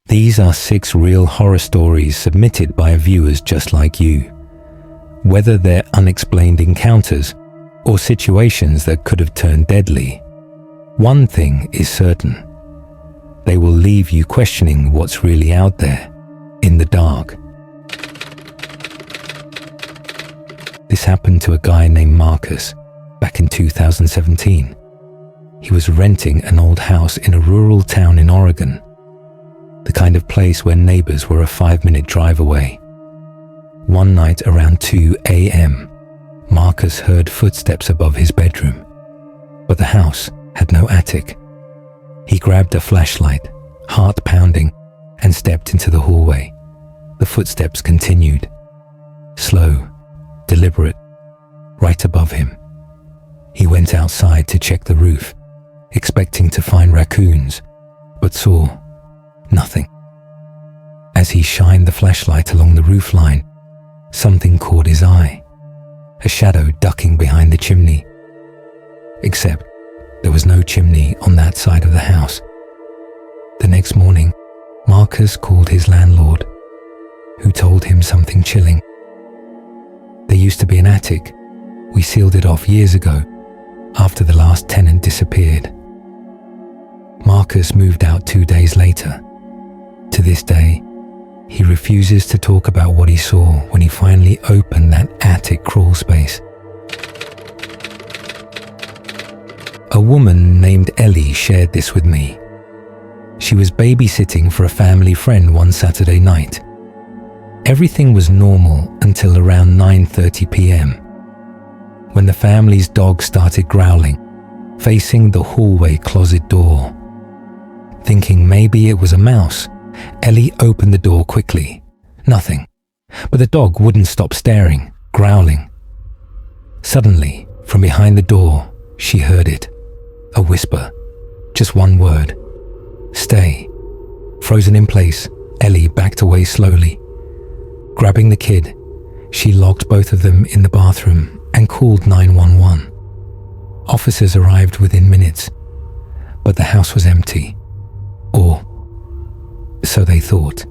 These are 6 real horror stories submitted by viewers just like you. Whether they're unexplained encounters or situations that could have turned deadly, one thing is certain. They will leave you questioning what's really out there in the dark. This happened to a guy named Marcus back in 2017. He was renting an old house in a rural town in Oregon, the kind of place where neighbors were a 5-minute drive away. One night around 2 a.m., Marcus heard footsteps above his bedroom, but the house had no attic. He grabbed a flashlight, heart pounding, and stepped into the hallway. The footsteps continued, slow, deliberate, right above him. He went outside to check the roof, expecting to find raccoons, but saw nothing. As he shined the flashlight along the roof line, something caught his eye, a shadow ducking behind the chimney. Except there was no chimney on that side of the house. The next morning, Marcus called his landlord, who told him something chilling. There used to be an attic. We sealed it off years ago, after the last tenant disappeared. Marcus moved out 2 days later. To this day, he refuses to talk about what he saw when he finally opened that attic crawl space. A woman named Ellie shared this with me. She was babysitting for a family friend one Saturday night. Everything was normal until around 9:30 p.m. when the family's dog started growling, facing the hallway closet door. Thinking maybe it was a mouse, Ellie opened the door quickly. Nothing, but the dog wouldn't stop staring, growling. Suddenly, from behind the door, she heard it. A whisper, just one word. Stay. Frozen in place, Ellie backed away slowly. Grabbing the kid, she locked both of them in the bathroom and called 911. Officers arrived within minutes, but the house was empty. Or so they thought.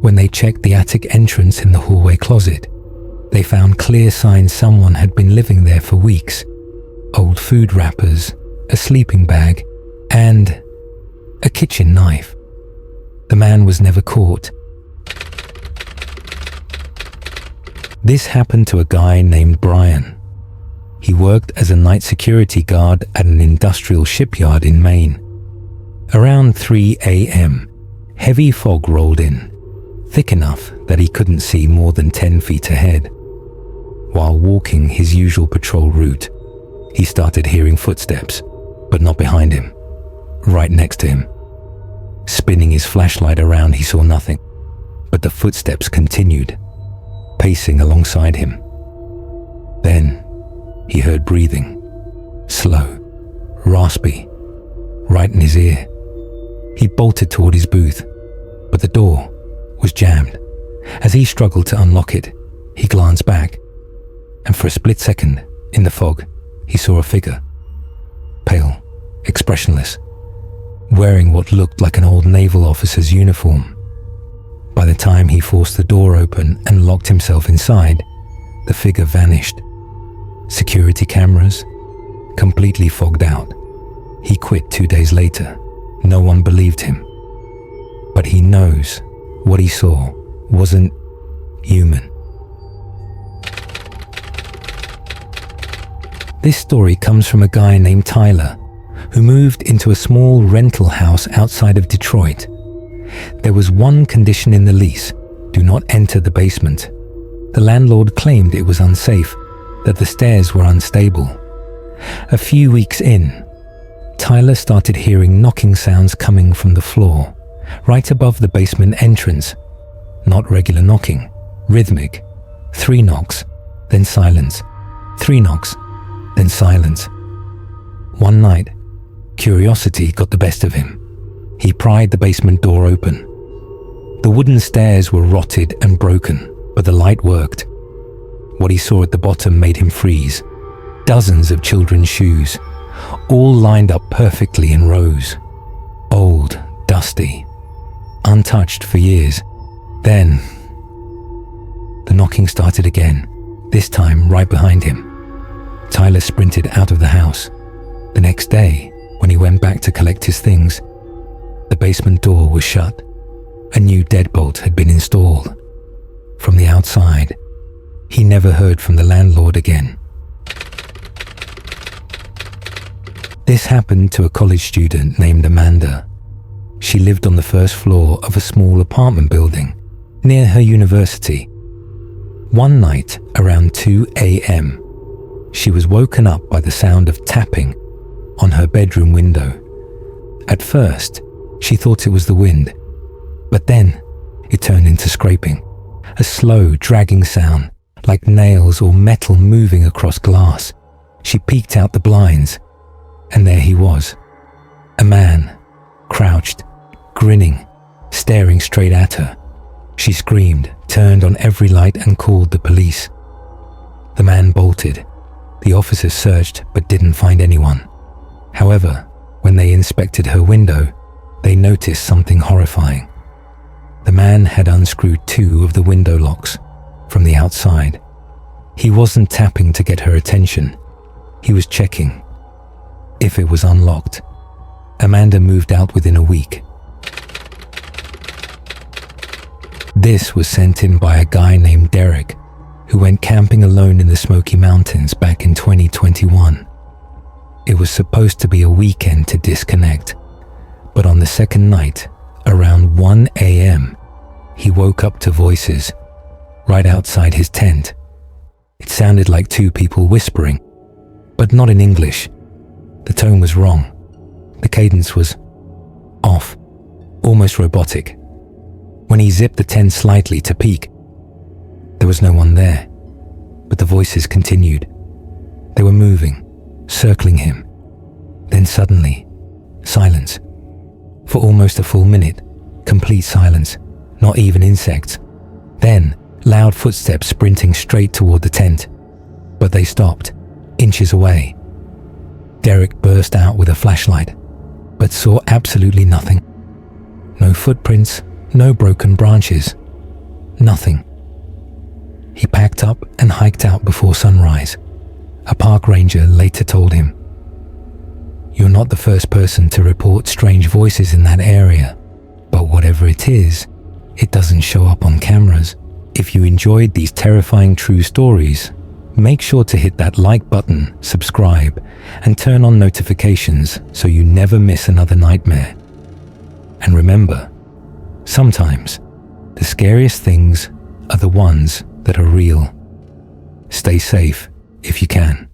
When they checked the attic entrance in the hallway closet, they found clear signs someone had been living there for weeks. Old food wrappers, a sleeping bag, and a kitchen knife. The man was never caught. This happened to a guy named Brian. He worked as a night security guard at an industrial shipyard in Maine. Around 3 a.m., heavy fog rolled in, thick enough that he couldn't see more than 10 feet ahead. While walking his usual patrol route, he started hearing footsteps, but not behind him, right next to him. Spinning his flashlight around, he saw nothing, but the footsteps continued, pacing alongside him. Then he heard breathing, slow, raspy, right in his ear. He bolted toward his booth, but the door was jammed. As he struggled to unlock it, he glanced back, and for a split second, in the fog, he saw a figure, pale, expressionless, wearing what looked like an old naval officer's uniform. By the time he forced the door open and locked himself inside, the figure vanished. Security cameras, completely fogged out. He quit 2 days later. No one believed him. But he knows what he saw wasn't human. This story comes from a guy named Tyler, who moved into a small rental house outside of Detroit. There was one condition in the lease: do not enter the basement. The landlord claimed it was unsafe, that the stairs were unstable. A few weeks in, Tyler started hearing knocking sounds coming from the floor, right above the basement entrance. Not regular knocking, rhythmic. 3 knocks, then silence. 3 knocks, then silence. One night, curiosity got the best of him. He pried the basement door open. The wooden stairs were rotted and broken, but the light worked. What he saw at the bottom made him freeze. Dozens of children's shoes, all lined up perfectly in rows. Old, dusty, untouched for years. Then, the knocking started again, this time right behind him. Tyler sprinted out of the house. The next day, when he went back to collect his things, the basement door was shut. A new deadbolt had been installed. From the outside, he never heard from the landlord again. This happened to a college student named Amanda. She lived on the first floor of a small apartment building near her university. One night around 2 a.m., she was woken up by the sound of tapping on her bedroom window. At first, she thought it was the wind, but then it turned into scraping, a slow, dragging sound, like nails or metal moving across glass. She peeked out the blinds, and there he was, a man, crouched, grinning, staring straight at her. She screamed, turned on every light, and called the police. The man bolted. The officers searched but didn't find anyone. However, when they inspected her window, they noticed something horrifying. The man had unscrewed 2 of the window locks from the outside. He wasn't tapping to get her attention. He was checking if it was unlocked. Amanda moved out within a week. This was sent in by a guy named Derek, who went camping alone in the Smoky Mountains back in 2021. It was supposed to be a weekend to disconnect, but on the second night, around 1 a.m., he woke up to voices right outside his tent. It sounded like 2 people whispering, but not in English. The tone was wrong. The cadence was off, almost robotic. When he zipped the tent slightly to peek, there was no one there, but the voices continued. They were moving, circling him. Then suddenly, silence. For almost a full minute, complete silence, not even insects. Then, loud footsteps sprinting straight toward the tent. But they stopped, inches away. Derek burst out with a flashlight, but saw absolutely nothing. No footprints, no broken branches, nothing. He packed up and hiked out before sunrise. A park ranger later told him, "You're not the first person to report strange voices in that area, but whatever it is, it doesn't show up on cameras." If you enjoyed these terrifying true stories, make sure to hit that like button, subscribe, and turn on notifications so you never miss another nightmare. And remember, sometimes the scariest things are the ones that are real. Stay safe if you can.